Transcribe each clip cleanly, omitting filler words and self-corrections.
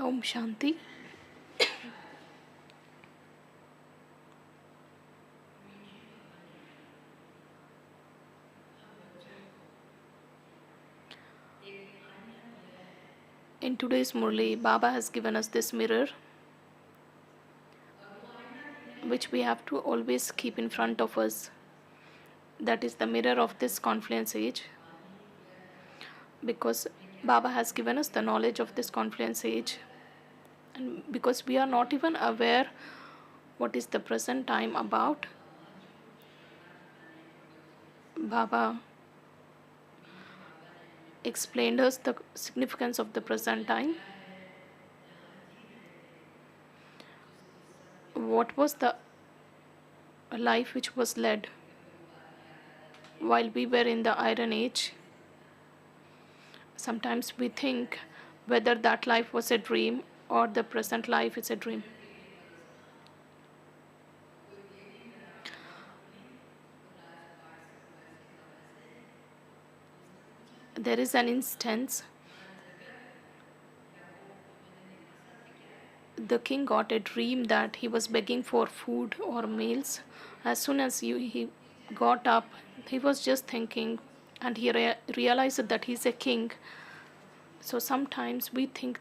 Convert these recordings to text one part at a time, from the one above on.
Om Shanti. In today's Murli, Baba has given us this mirror, which we have to always keep in front of us. That is the mirror of this confluence age, because Baba has given us the knowledge of this confluence age, and because we are not even aware what is the present time about, Baba explained us the significance of the present time. What was the life which was led while we were in the Iron Age? Sometimes we think whether that life was a dream or the present life is a dream. There is an instance. The king got a dream that he was begging for food or meals. As soon as he got up, he was just thinking, and he realized that he's a king. So sometimes we think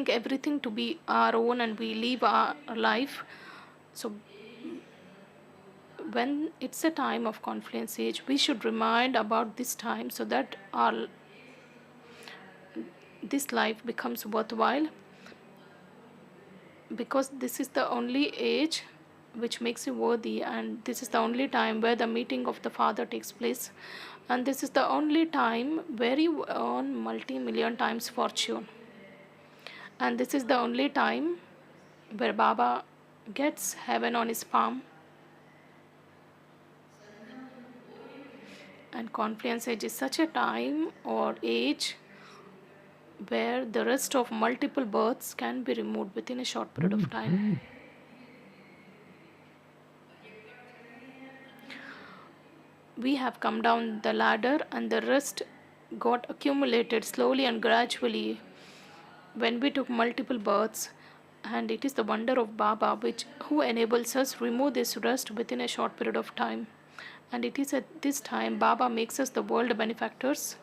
everything to be our own and we live our life. So when it's a time of confluence age, we should remind about this time so that this life becomes worthwhile, because this is the only age which makes you worthy, and this is the only time where the meeting of the Father takes place, and this is the only time where you earn multi-million times fortune, and this is the only time where Baba gets heaven on his palm. And confluence age is such a time or age where the rest of multiple births can be removed within a short period of time. We have come down the ladder and the rest got accumulated slowly and gradually when we took multiple births, and it is the wonder of Baba who enables us remove this rust within a short period of time. And it is at this time Baba makes us the world benefactors,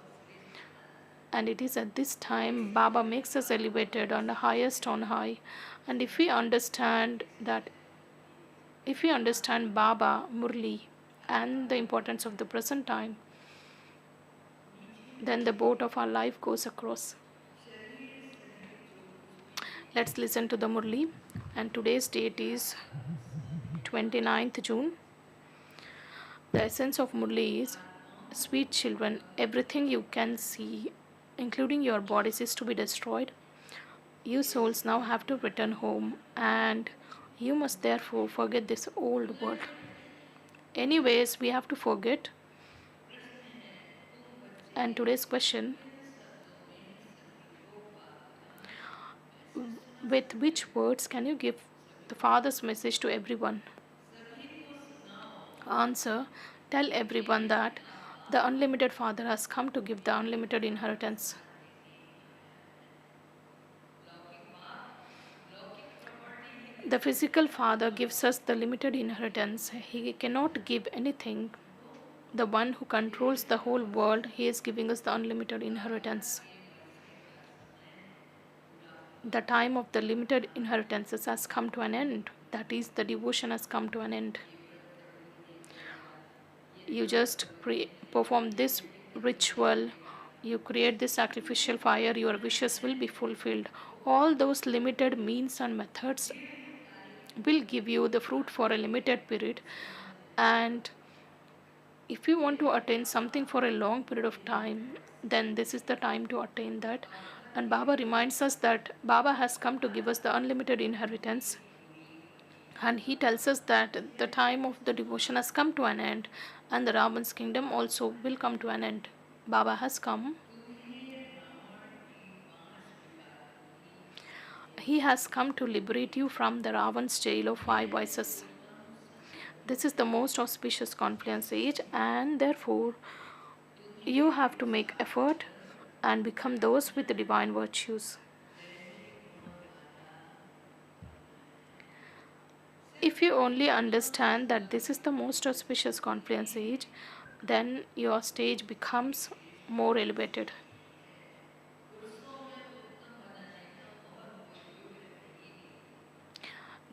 and it is at this time Baba makes us elevated on the highest on high. And if we understand Baba Murli and the importance of the present time, then the boat of our life goes across. Let's listen to the Murli. And today's date is 29th June. The essence of Murli is, sweet children, everything you can see, including your bodies, is to be destroyed. You souls now have to return home, and you must therefore forget this old world. Anyways, we have to forget. And today's question: with which words can you give the Father's message to everyone? Answer: tell everyone that the unlimited Father has come to give the unlimited inheritance. The physical Father gives us the limited inheritance. He cannot give anything. The one who controls the whole world, he is giving us the unlimited inheritance. The time of the limited inheritances has come to an end. That is, the devotion has come to an end. You just perform this ritual, you create this sacrificial fire, your wishes will be fulfilled. All those limited means and methods will give you the fruit for a limited period. And if you want to attain something for a long period of time, then this is the time to attain that. And Baba reminds us that Baba has come to give us the unlimited inheritance. And he tells us that the time of the devotion has come to an end, and the Ravan's kingdom also will come to an end. Baba has come. He has come to liberate you from the Ravan's jail of 5 vices. This is the most auspicious confluence age, and therefore you have to make effort and become those with the divine virtues. If you only understand that this is the most auspicious confluence age, then your stage becomes more elevated.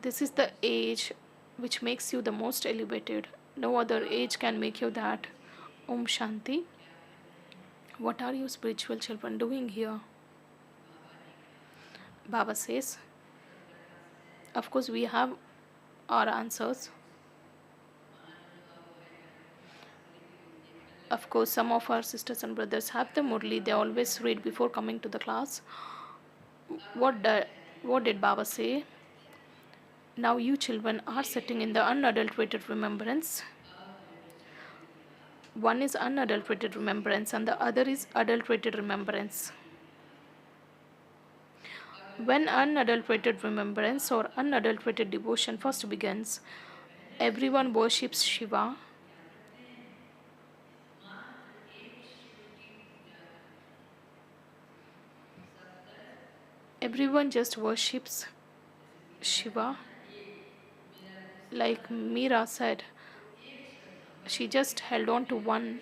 This is the age which makes you the most elevated. No other age can make you that. Om Shanti. What are you spiritual children doing here? Baba says, of course, we have our answers. Of course, some of our sisters and brothers have the Murli. They always read before coming to the class. What, the, what did Baba say? Now you children are sitting in the unadulterated remembrance. One is unadulterated remembrance and the other is adulterated remembrance. When unadulterated remembrance or unadulterated devotion first begins, everyone worships Shiva. Everyone just worships Shiva. Like Meera said, she just held on to one.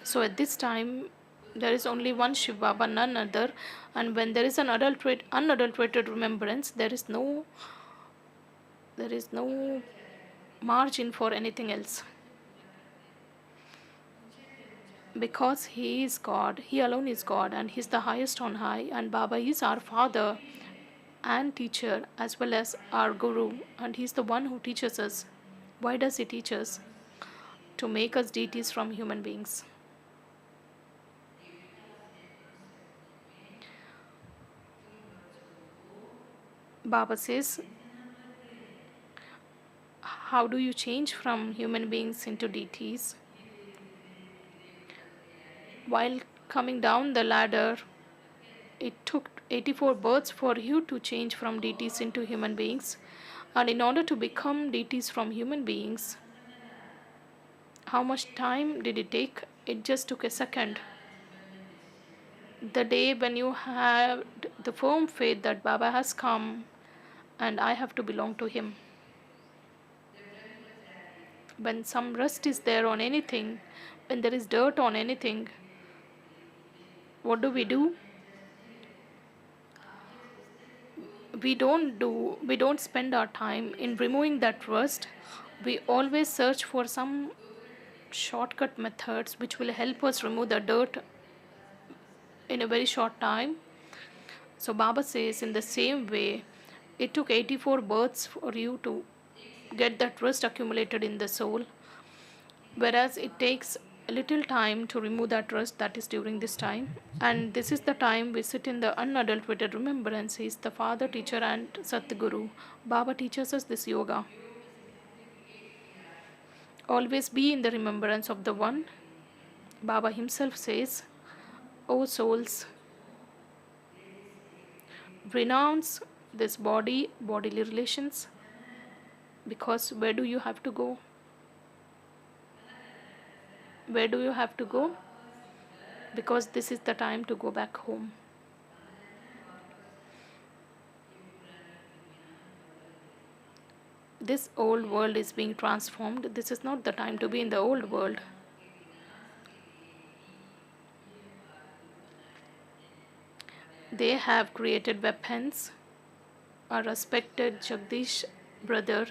So at this time, there is only one Shiva Baba, none other. And when there is an unadulterated remembrance, there is no margin for anything else. Because he is God, he alone is God, and he is the highest on high. And Baba is our father and teacher as well as our guru, and he is the one who teaches us. Why does he teach us? To make us deities from human beings. Baba says, how do you change from human beings into deities? While coming down the ladder, it took 84 births for you to change from deities into human beings. And in order to become deities from human beings, how much time did it take? It just took a second. The day when you had the firm faith that Baba has come and I have to belong to him. When some rust is there on anything, when there is dirt on anything, what do? We don't spend our time in removing that rust. We always search for some shortcut methods which will help us remove the dirt in a very short time. So Baba says, in the same way, it took 84 births for you to get that rust accumulated in the soul, whereas it takes a little time to remove that rust, that is during this time. And this is the time we sit in the unadulterated remembrance. He is the father, teacher and Satguru. Baba teaches us this yoga. Always be in the remembrance of the one. Baba himself says, O souls, renounce this bodily relations, because where do you have to go? Where do you have to go? Because this is the time to go back home. This old world is being transformed. This is not the time to be in the old world. They have created weapons. Our respected Jagdish brother,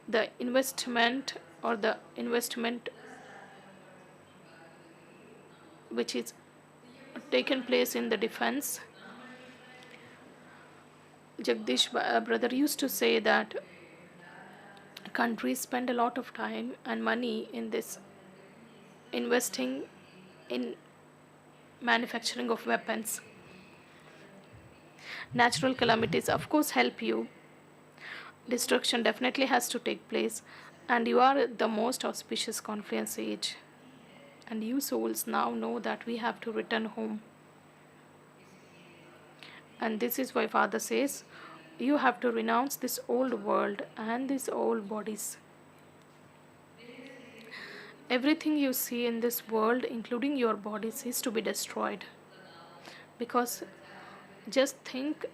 the investment which is taken place in the defense. Jagdish brother used to say that countries spend a lot of time and money in this investing in manufacturing of weapons. Natural calamities of course help you. Destruction definitely has to take place, and you are the most auspicious confluence age. And you souls now know that we have to return home. And this is why Father says, you have to renounce this old world and these old bodies. Everything you see in this world, including your bodies, is to be destroyed. Because Just think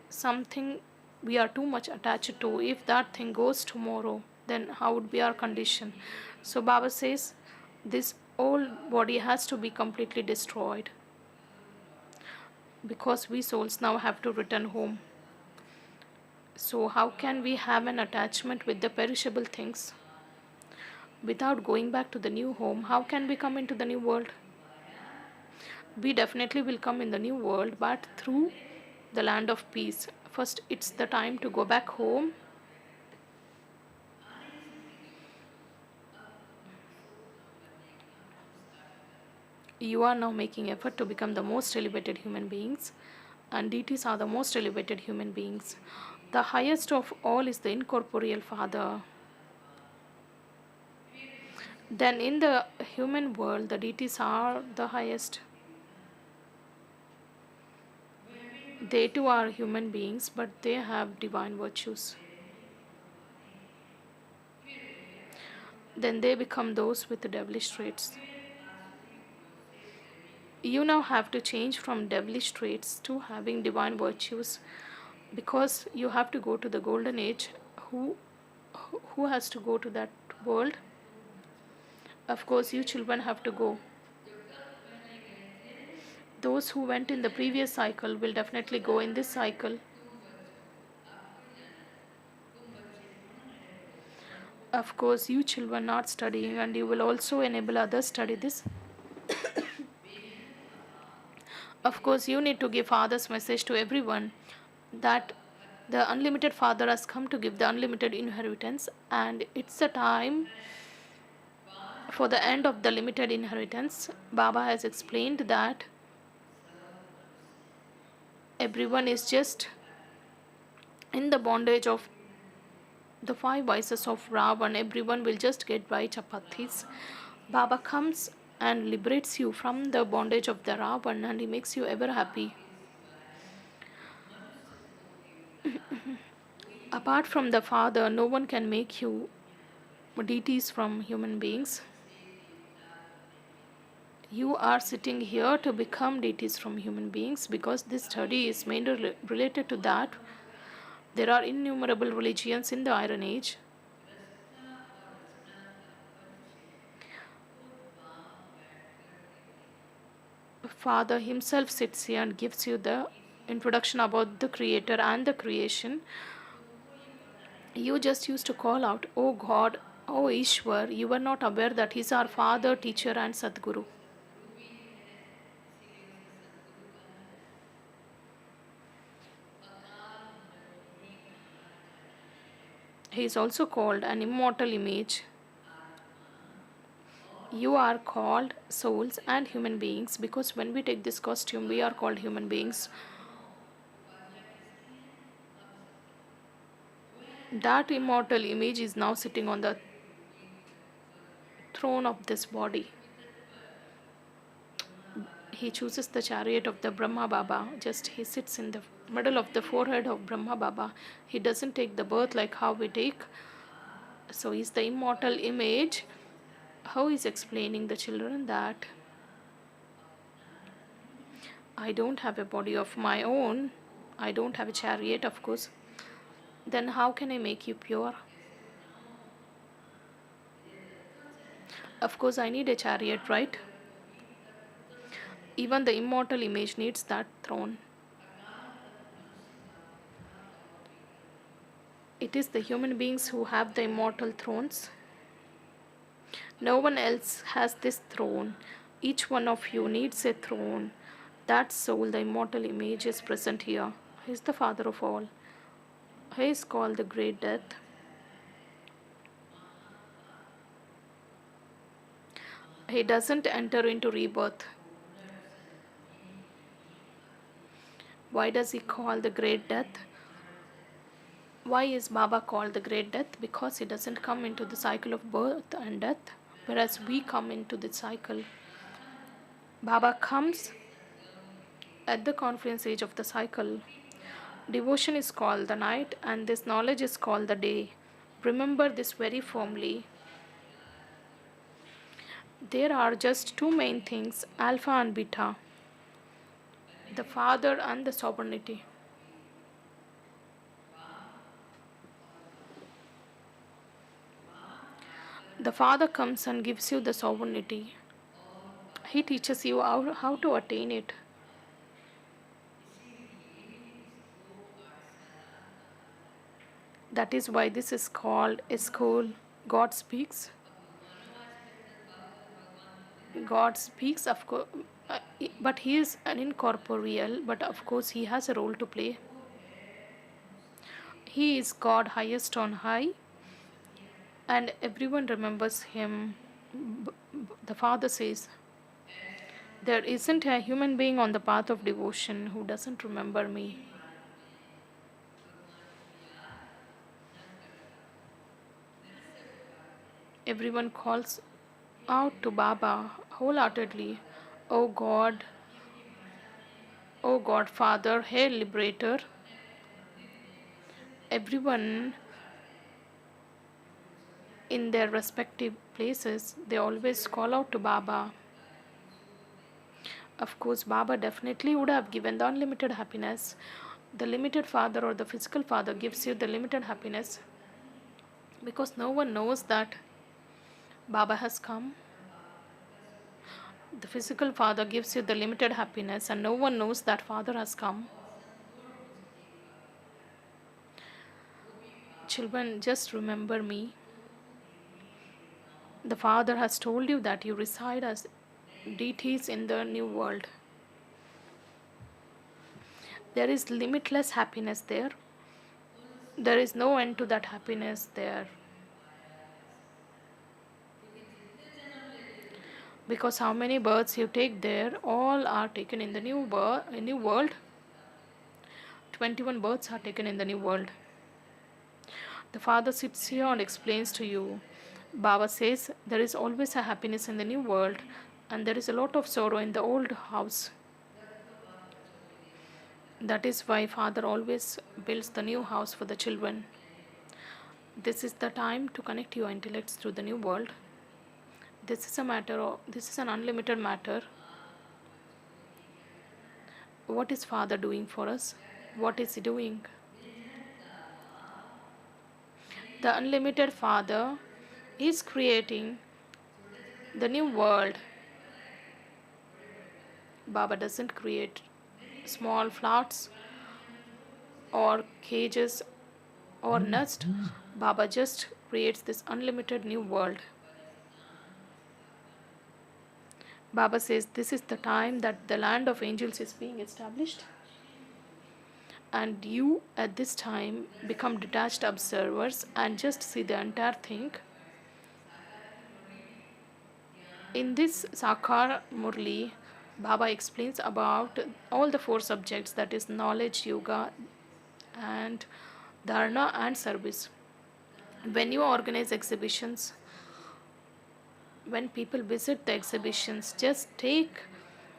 something we are too much attached to. If that thing goes tomorrow, then how would be our condition? So Baba says this old body has to be completely destroyed because we souls now have to return home. So how can we have an attachment with the perishable things without going back to the new home? How can we come into the new world? We definitely will come in the new world, but through the land of peace. First, it's the time to go back home. You are now making effort to become the most elevated human beings, and deities are the most elevated human beings. The highest of all is the incorporeal Father. Then in the human world, the deities are the highest. They too are human beings, but they have divine virtues. Then they become those with the devilish traits. You now have to change from devilish traits to having divine virtues, because you have to go to the golden age. Who has to go to that world? Of course, you children have to go. Those who went in the previous cycle will definitely go in this cycle. Of course, you children are studying, and you will also enable others study this. Of course, you need to give Father's message to everyone that the unlimited Father has come to give the unlimited inheritance, and it's a time for the end of the limited inheritance. Baba has explained that everyone is just in the bondage of the five vices of Ravan. Everyone will just get by chapatis. Baba comes and liberates you from the bondage of the Ravan, and he makes you ever happy. Apart from the Father, no one can make you deities from human beings. You are sitting here to become deities from human beings, because this study is mainly related to that. There are innumerable religions in the Iron Age. Father himself sits here and gives you the introduction about the Creator and the creation. You just used to call out, "Oh God, oh Ishwar." You were not aware that He's our Father, Teacher, and Sadguru. He is also called an immortal image. You are called souls and human beings, because when we take this costume, we are called human beings. That immortal image is now sitting on the throne of this body. He chooses the chariot of the Brahma Baba. Just he sits in the middle of the forehead of Brahma Baba. He doesn't take the birth like how we take. So he's the immortal image. How he's explaining the children that I don't have a body of my own. I don't have a chariot, of course. Then how can I make you pure? Of course, I need a chariot, right? Even the immortal image needs that throne. It is the human beings who have the immortal thrones. No one else has this throne. Each one of you needs a throne. That soul, the immortal image, is present here. He is the Father of all. He is called the Great Death. He doesn't enter into rebirth. Why does he call the Great Death? Why is Baba called the Great Death? Because he doesn't come into the cycle of birth and death, whereas we come into the cycle. Baba comes at the confluence age of the cycle. Devotion is called the night, and this knowledge is called the day. Remember this very firmly. There are just two main things, alpha and beta. The Father and the sovereignty. The Father comes and gives you the sovereignty. He teaches you how to attain it. That is why this is called a school. God speaks. God speaks, of course, but He is an incorporeal, but of course He has a role to play. He is God highest on high, and everyone remembers Him. The Father says, there isn't a human being on the path of devotion who doesn't remember me. Everyone calls out to Baba wholeheartedly, O God, O God, Father, Hail Liberator. Everyone in their respective places, they always call out to Baba. Of course, Baba definitely would have given the unlimited happiness. The limited father or the physical father gives you the limited happiness because no one knows that Baba has come. The physical father gives you the limited happiness, and no one knows that Father has come. Children, just remember me. The Father has told you that you reside as deities in the new world. There is limitless happiness there. There is no end to that happiness there. Because how many births you take there, all are taken in the new world. 21 births are taken in the new world. The Father sits here and explains to you. Baba says there is always a happiness in the new world, and there is a lot of sorrow in the old house. That is why Father always builds the new house for the children. This is the time to connect your intellects to the new world. This is an unlimited matter. What is Father doing for us? What is He doing? The unlimited Father is creating the new world. Baba doesn't create small flats or cages or nest. Baba just creates this unlimited new world. Baba says this is the time that the land of angels is being established, and you at this time become detached observers and just see the entire thing. In this Sakar Murli, Baba explains about all the four subjects, that is knowledge, yoga, and dharana and service. When you organize exhibitions, when people visit the exhibitions, just take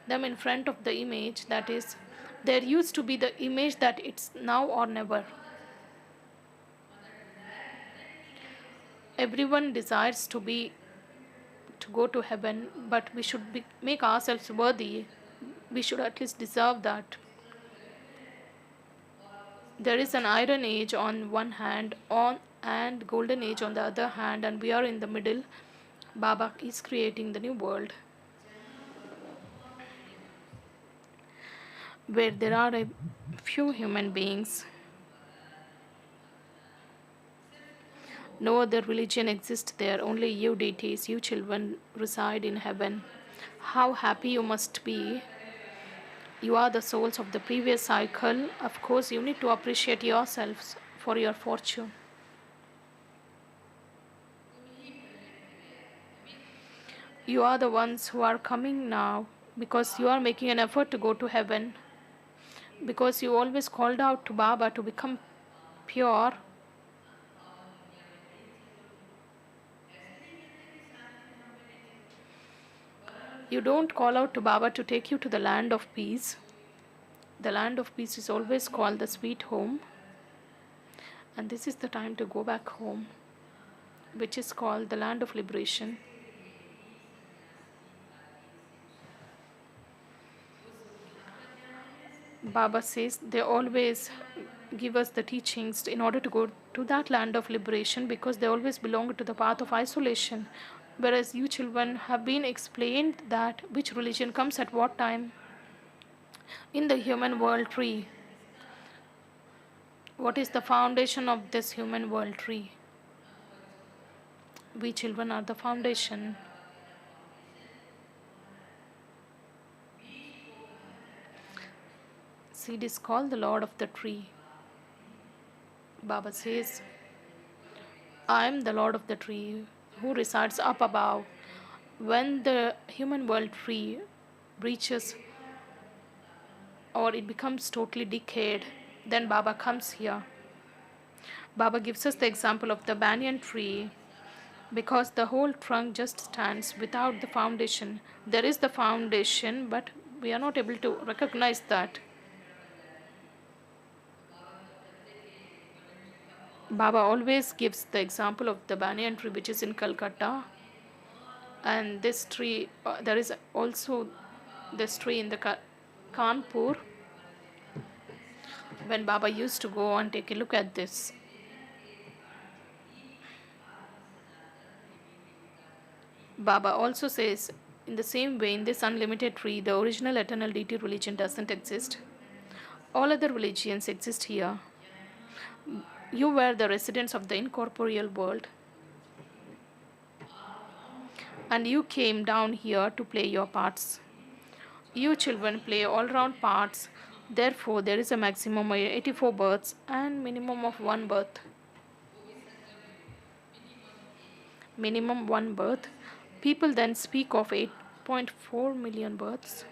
them in front of the image, that is, there used to be the image that it's now or never. Everyone desires to go to heaven, but we should make ourselves worthy. We should at least deserve that. There is an iron age on one hand and golden age on the other hand, and we are in the middle. Baba is creating the new world where there are a few human beings. No other religion exists there, only you deities, you children reside in heaven. How happy you must be. You are the souls of the previous cycle. Of course, you need to appreciate yourselves for your fortune. You are the ones who are coming now because you are making an effort to go to heaven. Because you always called out to Baba to become pure. You don't call out to Baba to take you to the land of peace. The land of peace is always called the sweet home. And this is the time to go back home, which is called the land of liberation. Baba says they always give us the teachings in order to go to that land of liberation, because they always belong to the path of isolation. Whereas you children have been explained that which religion comes at what time in the human world tree. What is the foundation of this human world tree? We children are the foundation. Seed is called the Lord of the tree. Baba says, I am the Lord of the tree who resides up above. When the human world tree reaches or it becomes totally decayed, then Baba comes here. Baba gives us the example of the banyan tree, because the whole trunk just stands without the foundation. There is the foundation, but we are not able to recognize that. Baba always gives the example of the banyan tree which is in Calcutta, and this tree, there is also this tree in the Kanpur. When Baba used to go and take a look at this, Baba also says, in the same way, in this unlimited tree, the original eternal deity religion doesn't exist. All other religions exist here. You were the residents of the incorporeal world, and you came down here to play your parts. You children play all round parts. Therefore, there is a maximum of 84 births and minimum of one birth. Minimum one birth. People then speak of 8.4 million births,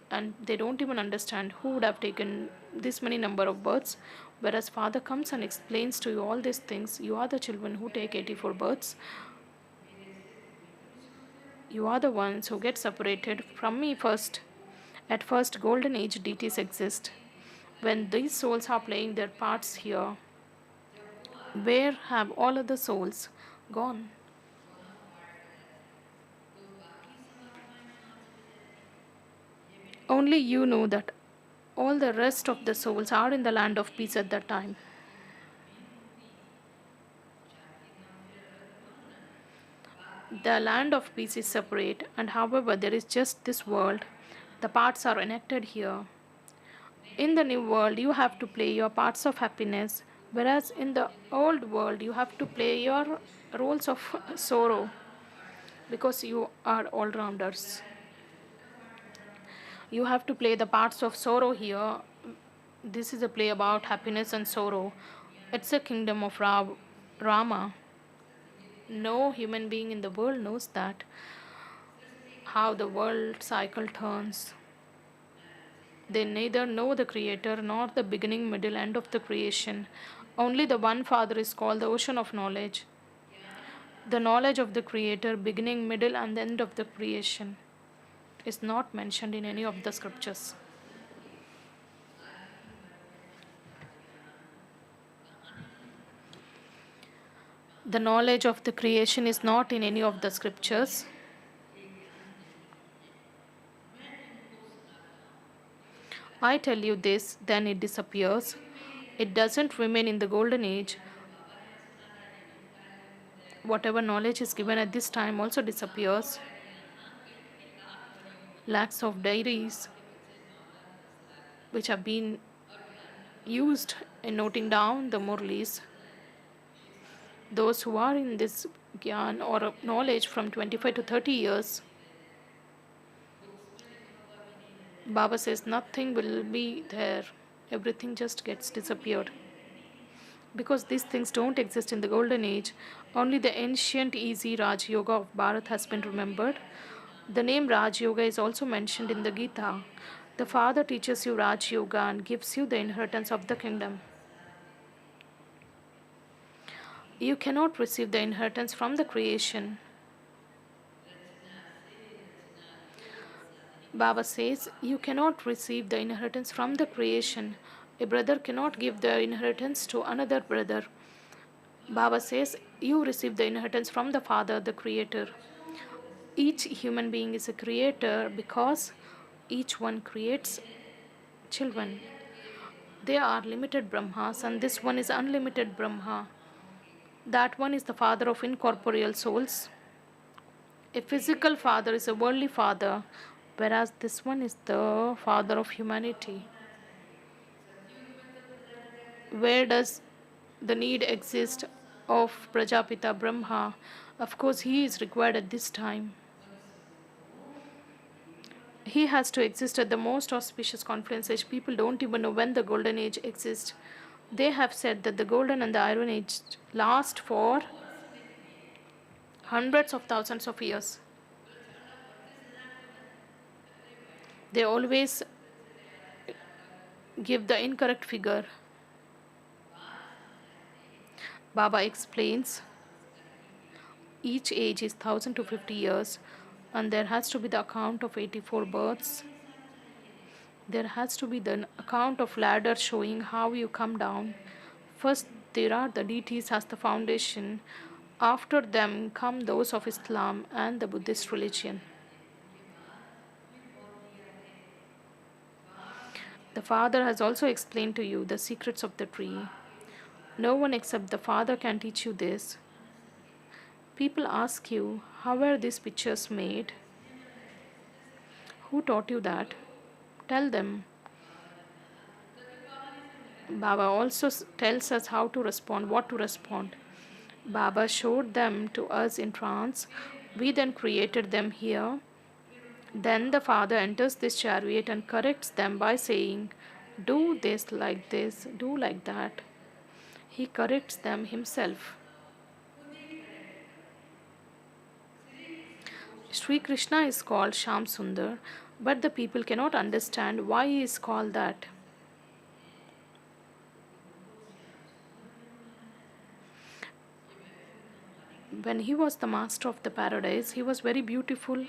and they don't even understand who would have taken this many number of births. Whereas Father comes and explains to you all these things. You are the children who take 84 births. You are the ones who get separated from me first. At first, golden age deities exist. When these souls are playing their parts here, where have all other souls gone? Only you know that all the rest of the souls are in the land of peace at that time. The land of peace is separate, and however, there is just this world. The parts are enacted here. In the new world, you have to play your parts of happiness, whereas in the old world, you have to play your roles of sorrow, because you are all rounders. You have to play the parts of sorrow here. This is a play about happiness and sorrow. It's a kingdom of Rama. No human being in the world knows that, how the world cycle turns. They neither know the Creator nor the beginning, middle, end of the creation. Only the one Father is called the ocean of knowledge. The knowledge of the Creator, beginning, middle, and the end of the creation, is not mentioned in any of the scriptures. The knowledge of the creation is not in any of the scriptures. I tell you this, then it disappears. It doesn't remain in the golden age. Whatever knowledge is given at this time also disappears. Lakhs of diaries which have been used in noting down the Murlis. Those who are in this gyan or knowledge from 25 to 30 years, Baba says nothing will be there. Everything just gets disappeared. Because these things don't exist in the golden age, only the ancient easy Raj Yoga of Bharat has been remembered. The name Raj Yoga is also mentioned in the Gita. The Father teaches you Raj Yoga and gives you the inheritance of the kingdom. You cannot receive the inheritance from the creation. Baba says you cannot receive the inheritance from the creation. A brother cannot give the inheritance to another brother. Baba says you receive the inheritance from the Father, the Creator. Each human being is a creator because Each one creates children. They are limited Brahmas, and this one is unlimited Brahma. That one is the father of incorporeal souls. A physical father is a worldly father, whereas this one is the father of humanity. Where does the need exist of Prajapita Brahma? Of course, he is required at this time. He has to exist at the most auspicious confluence age. People don't even know when the golden age exists. They have said that the golden and the iron age last for hundreds of thousands of years. They always give the incorrect figure. Baba explains each age is 1000 to 50 years, and there has to be the account of 84 births. There has to be the account of ladder showing how you come down. First, there are the deities as the foundation. After them come those of Islam and the Buddhist religion. The Father has also explained to you the secrets of the tree. No one except the Father can teach you this. People ask you, how were these pictures made? Who taught you that? Tell them. Baba also tells us how to respond, what to respond. Baba showed them to us in trance. We then created them here. Then the Father enters this chariot and corrects them by saying, do this, do like that. He corrects them himself. Sri Krishna is called Sham Sundar, but the people cannot understand why he is called that. When he was the master of the paradise, he was very beautiful.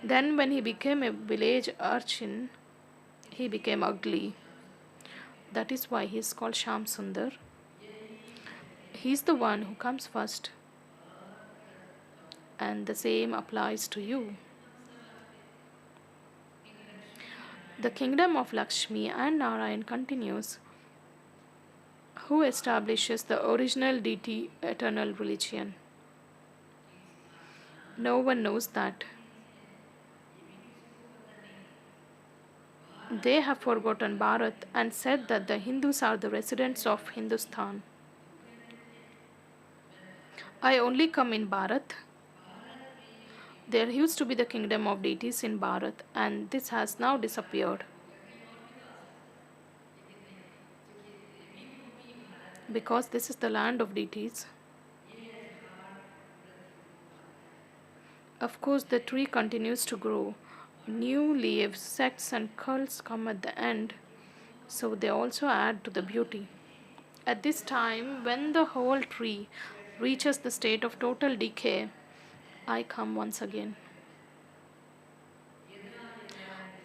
Then when he became a village urchin, he became ugly. That is why he is called Sham Sundar. He is the one who comes first. And the same applies to you. The kingdom of Lakshmi and Narayan continues. Who establishes the original deity eternal religion? No one knows that. They have forgotten Bharat and said that the Hindus are the residents of Hindustan. I only come in Bharat. There used to be the kingdom of deities in Bharat, and this has now disappeared. Because this is the land of deities. Of course, the tree continues to grow. New leaves, sects, and cults come at the end, so they also add to the beauty. At this time, when the whole tree reaches the state of total decay, I come once again.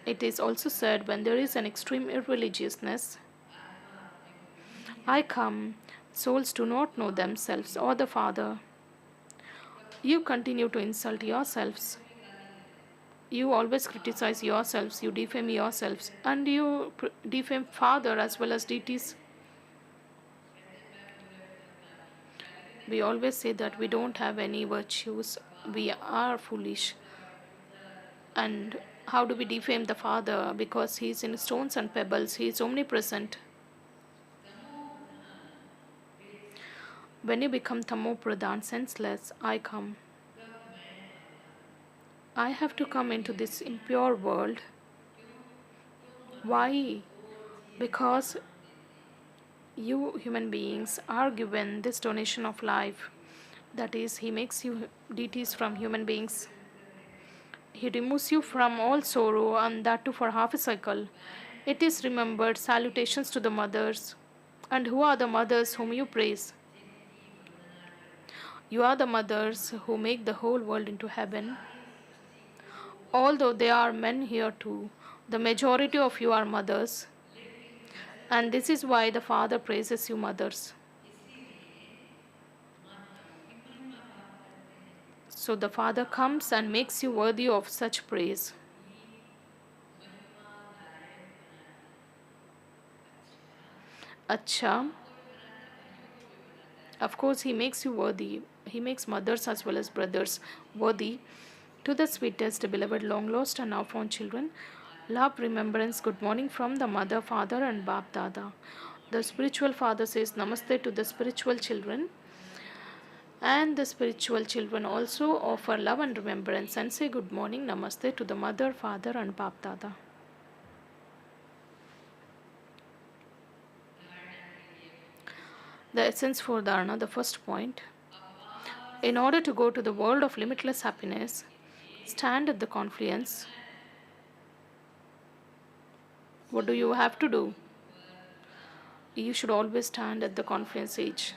It is also said when there is an extreme irreligiousness, I come. Souls do not know themselves or the Father. You continue to insult yourselves. You always criticize yourselves, you defame yourselves, and you defame Father as well as deities. We always say that we don't have any virtues, we are foolish. And how do we defame the Father? Because he is in stones and pebbles, he is omnipresent. When you become Tamo Pradhan, senseless, I come. I have to come into this impure world. Why? Because you human beings are given this donation of life. That is, he makes you deities from human beings. He removes you from all sorrow, and that too for half a cycle. It is remembered salutations to the mothers. And who are the mothers whom you praise? You are the mothers who make the whole world into heaven. Although there are men here too, the majority of you are mothers. And this is why the Father praises you, mothers. So the Father comes and makes you worthy of such praise. Acha, of course, he makes you worthy. He makes mothers as well as brothers worthy. To the sweetest, beloved, long lost, and now found children, love, remembrance, good morning from the mother, father, and Bap Dada. The spiritual father says Namaste to the spiritual children, and the spiritual children also offer love and remembrance and say good morning, Namaste to the mother, father, and Bap Dada. The essence for Dharana, the first point. In order to go to the world of limitless happiness, stand at the confluence. What do you have to do? You should always stand at the confluence age.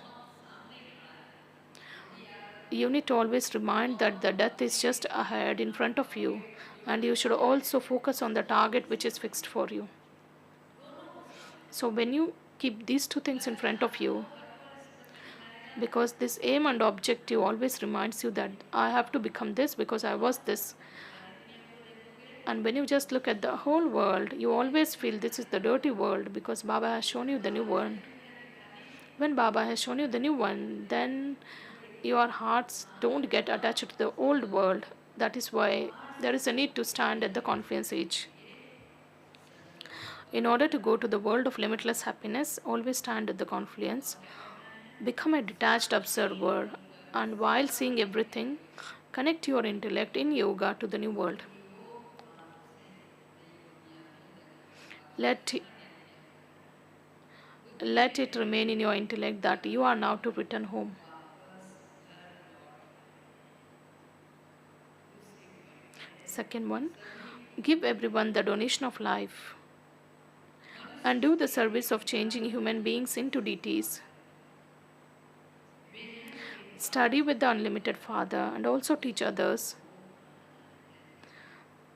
You need to always remind that the death is just ahead in front of you, and you should also focus on the target which is fixed for you. So, when you keep these two things in front of you, because this aim and objective always reminds you that I have to become this because I was this. And when you just look at the whole world, you always feel this is the dirty world because Baba has shown you the new one. When Baba has shown you the new one, then your hearts don't get attached to the old world. That is why there is a need to stand at the confluence age. In order to go to the world of limitless happiness, always stand at the confluence. Become a detached observer, and while seeing everything, connect your intellect in yoga to the new world. Let, let it remain in your intellect that you are now to return home. Second one, give everyone the donation of life and do the service of changing human beings into deities. Study with the unlimited Father and also teach others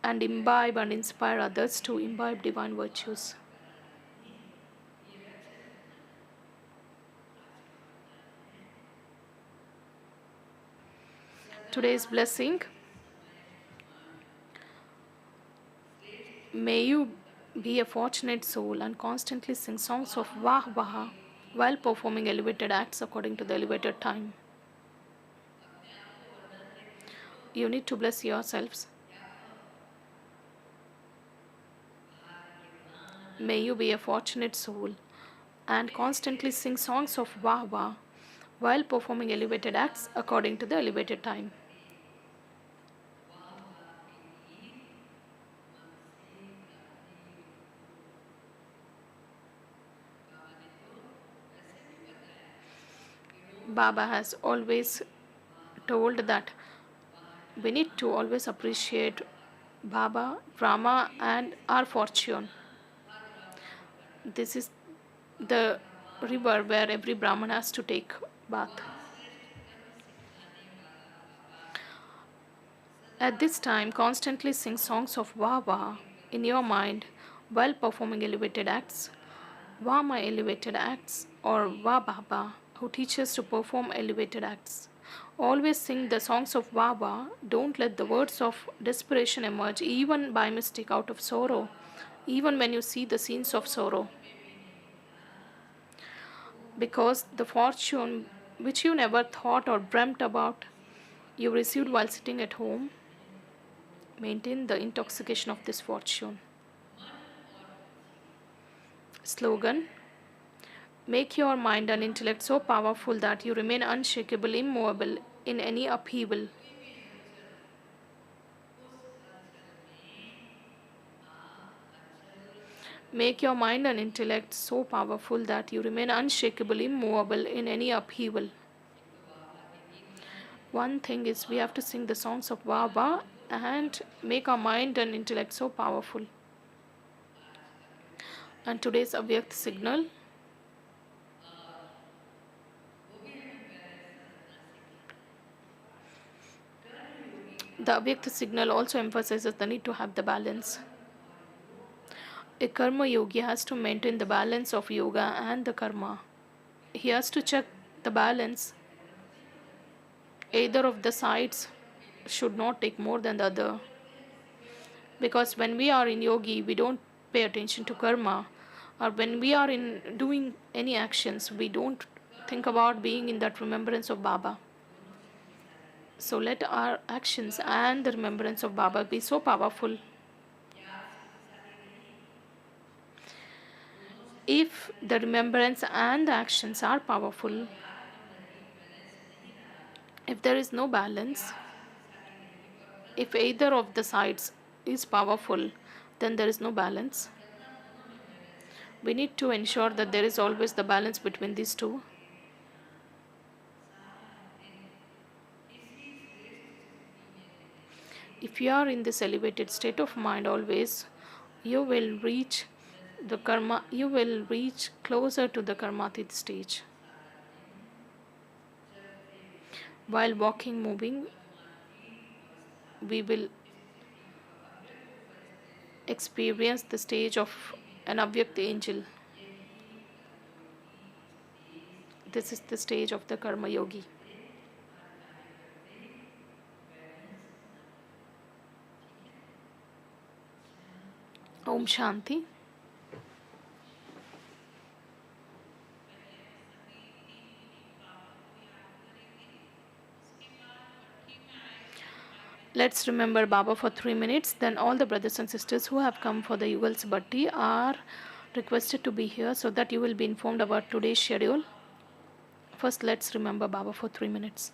and imbibe and inspire others to imbibe divine virtues. Today's blessing. May you be a fortunate soul and constantly sing songs of Vah Vah while performing elevated acts according to the elevated time. You need to bless yourselves. May you be a fortunate soul and constantly sing songs of Vah Vah while performing elevated acts according to the elevated time. Baba has always told that we need to always appreciate Baba, Brahma, and our fortune. This is the river where every Brahman has to take bath. At this time, constantly sing songs of Vah Vah in your mind while performing elevated acts. Vah my elevated acts, or Vah Baba, who teaches to perform elevated acts. Always sing the songs of Vah Vah. Don't let the words of desperation emerge, even by mistake, out of sorrow, even when you see the scenes of sorrow. Because the fortune which you never thought or dreamt about, you received while sitting at home, maintain the intoxication of this fortune. Slogan. Make your mind and intellect so powerful that you remain unshakable, immovable in any upheaval. Make your mind and intellect so powerful that you remain unshakable, immovable in any upheaval. One thing is we have to sing the songs of Baba and make our mind and intellect so powerful. And today's Avyakt signal. The Avyakt signal also emphasizes the need to have the balance. A karma yogi has to maintain the balance of yoga and the karma. He has to check the balance. Either of the sides should not take more than the other. Because when we are in yogi, we don't pay attention to karma. or when we are in doing any actions, we don't think about being in that remembrance of Baba. So let our actions and the remembrance of Baba be so powerful. If the remembrance and the actions are powerful, if there is no balance, if either of the sides is powerful, then there is no balance. We need to ensure that there is always the balance between these two. If you are in this elevated state of mind always, you will reach the karma, you will reach closer to the karmatit stage. While walking, moving, we will experience the stage of an avyakt angel. This is the stage of the karma yogi. Om Shanti. Let's remember Baba for 3 minutes. Then all the brothers and sisters who have come for the Yugal's Bhatti are requested to be here so that you will be informed about today's schedule. First, let's remember Baba for 3 minutes.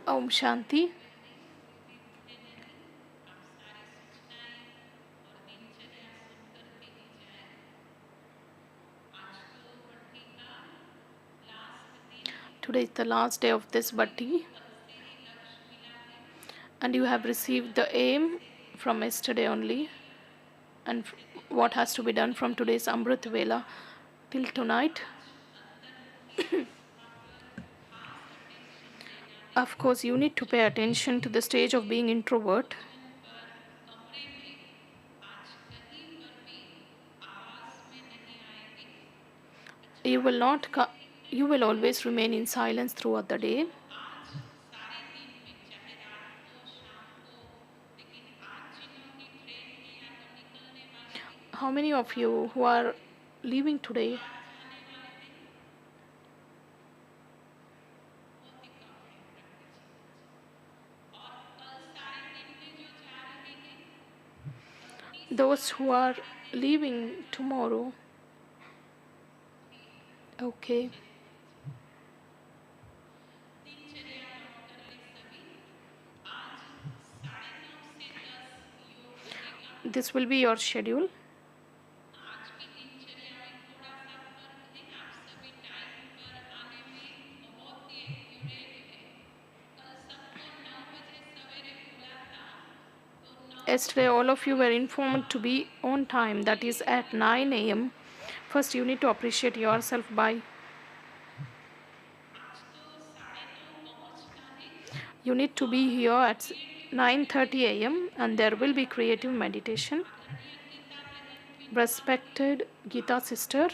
Om Shanti. Today is the last day of this bhatti, and you have received the aim from yesterday only, and what has to be done from today's Amrit Vela till tonight. Of course, you need to pay attention to the stage of being introvert. You will not. You will always remain in silence throughout the day. How many of you who are leaving today? Those who are leaving tomorrow. Okay. This will be your schedule. Yesterday, all of you were informed to be on time, that is at 9 a.m. First, you need to appreciate yourself by. You need to be here at 9:30 a.m. and there will be creative meditation. Respected Gita sister,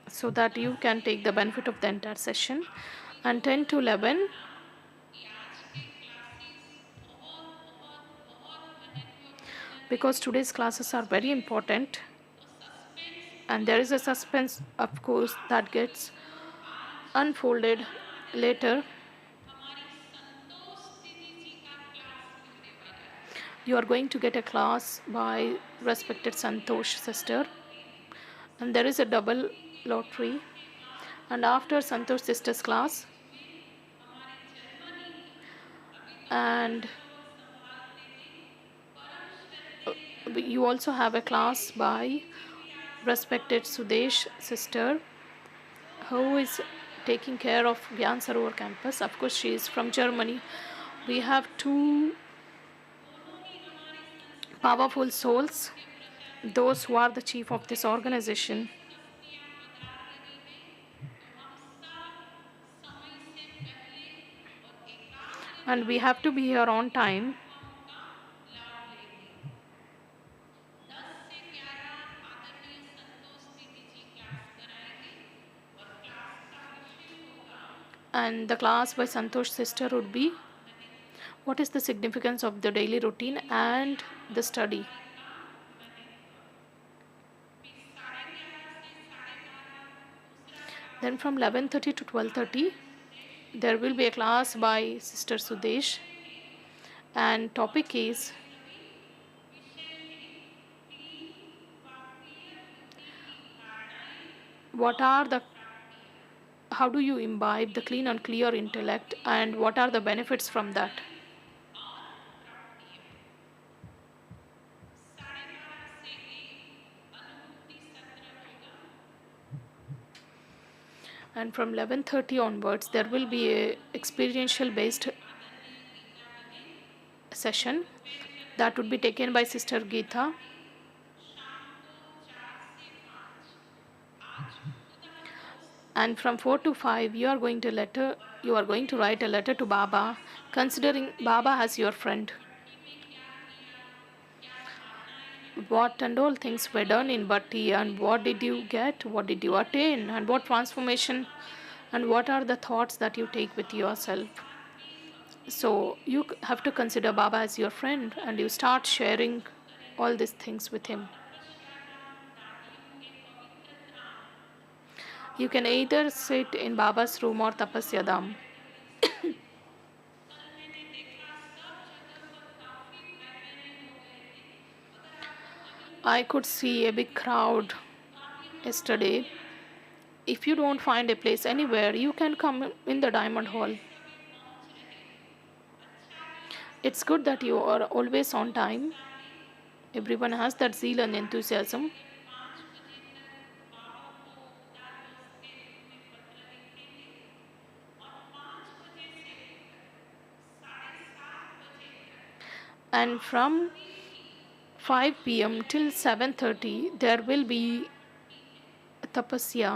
so that you can take the benefit of the entire session. And 10 to 11, because today's classes are very important and there is a suspense, of course, that gets unfolded later. You are going to get a class by respected Santosh sister, and there is a double lottery. And after Santosh sister's class, and you also have a class by respected Sudesh sister, who is taking care of Gyan Sarovar campus. Of course, she is from Germany. We have two powerful souls, those who are the chief of this organization. And we have to be here on time. And the class by Santosh sister would be what is the significance of the daily routine and the study. Then from 11:30 to 12:30, there will be a class by Sister Sudesh, and topic is what are the how do you imbibe the clean and clear intellect and what are the benefits from that. And from 11:30 onwards, there will be a experiential based session that would be taken by Sister Geeta. And from 4 to 5, you are going to write a letter to Baba, considering Baba as your friend. What and all things were done in Bhatti, and what did you get, what did you attain, and what transformation, and what are the thoughts that you take with yourself. So you have to consider Baba as your friend and you start sharing all these things with him. You can either sit in Baba's room or Tapasya Dham. I could see a big crowd yesterday. If you don't find a place anywhere, you can come in the Diamond Hall. It's good that you are always on time. Everyone has that zeal and enthusiasm. And from 5 p.m. till 7:30, there will be tapasya.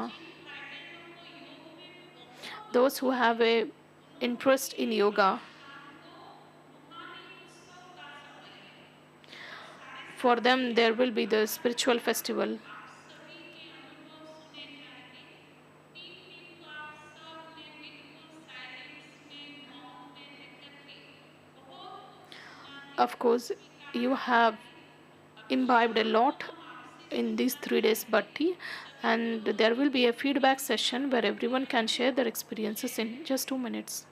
Those who have a interest in yoga, for them there will be the spiritual festival. Of course, you have imbibed a lot in these 3 days bhakti, and there will be a feedback session where everyone can share their experiences in just 2 minutes.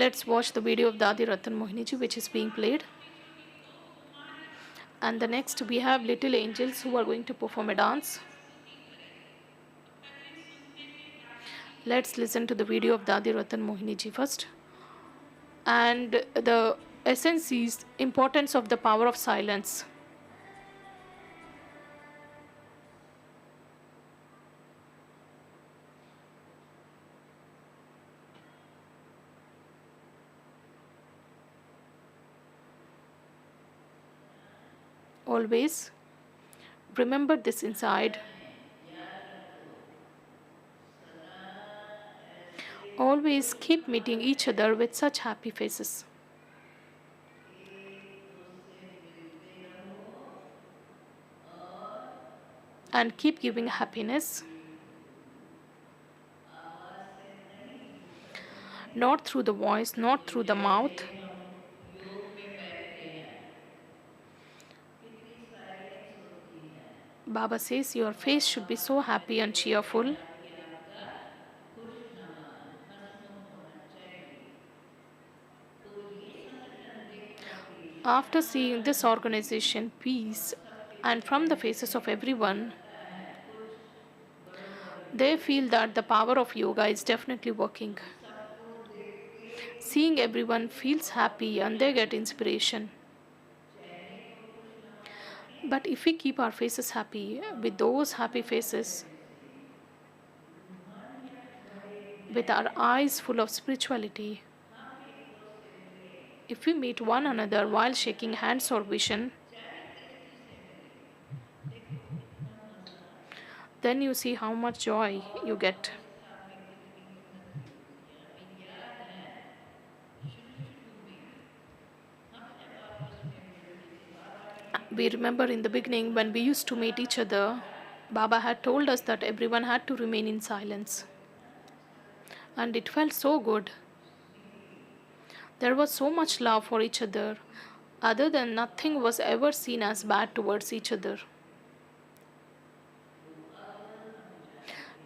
Let's watch the video of Dadi Ratan Mohiniji which is being played. And the next we have little angels who are going to perform a dance. Let's listen to the video of Dadi Ratan Mohiniji first. And the essence is importance of the power of silence. Always remember this inside. Always keep meeting each other with such happy faces. And keep giving happiness. Not through the voice, not through the mouth. Baba says your face should be so happy and cheerful. After seeing this organization, peace, and from the faces of everyone, they feel that the power of yoga is definitely working. Seeing everyone feels happy and they get inspiration. But if we keep our faces happy, with those happy faces, with our eyes full of spirituality, if we meet one another while shaking hands or vision, then you see how much joy you get. We remember in the beginning when we used to meet each other, Baba had told us that everyone had to remain in silence. And it felt so good. There was so much love for each other. Other than nothing was ever seen as bad towards each other.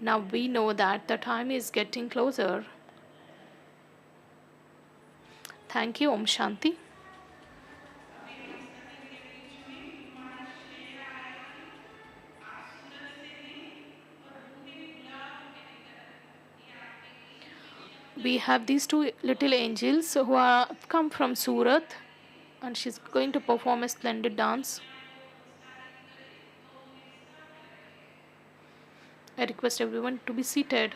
Now we know that the time is getting closer. Thank you, Om Shanti. We have these two little angels who have come from Surat, and she's going to perform a splendid dance. I request everyone to be seated.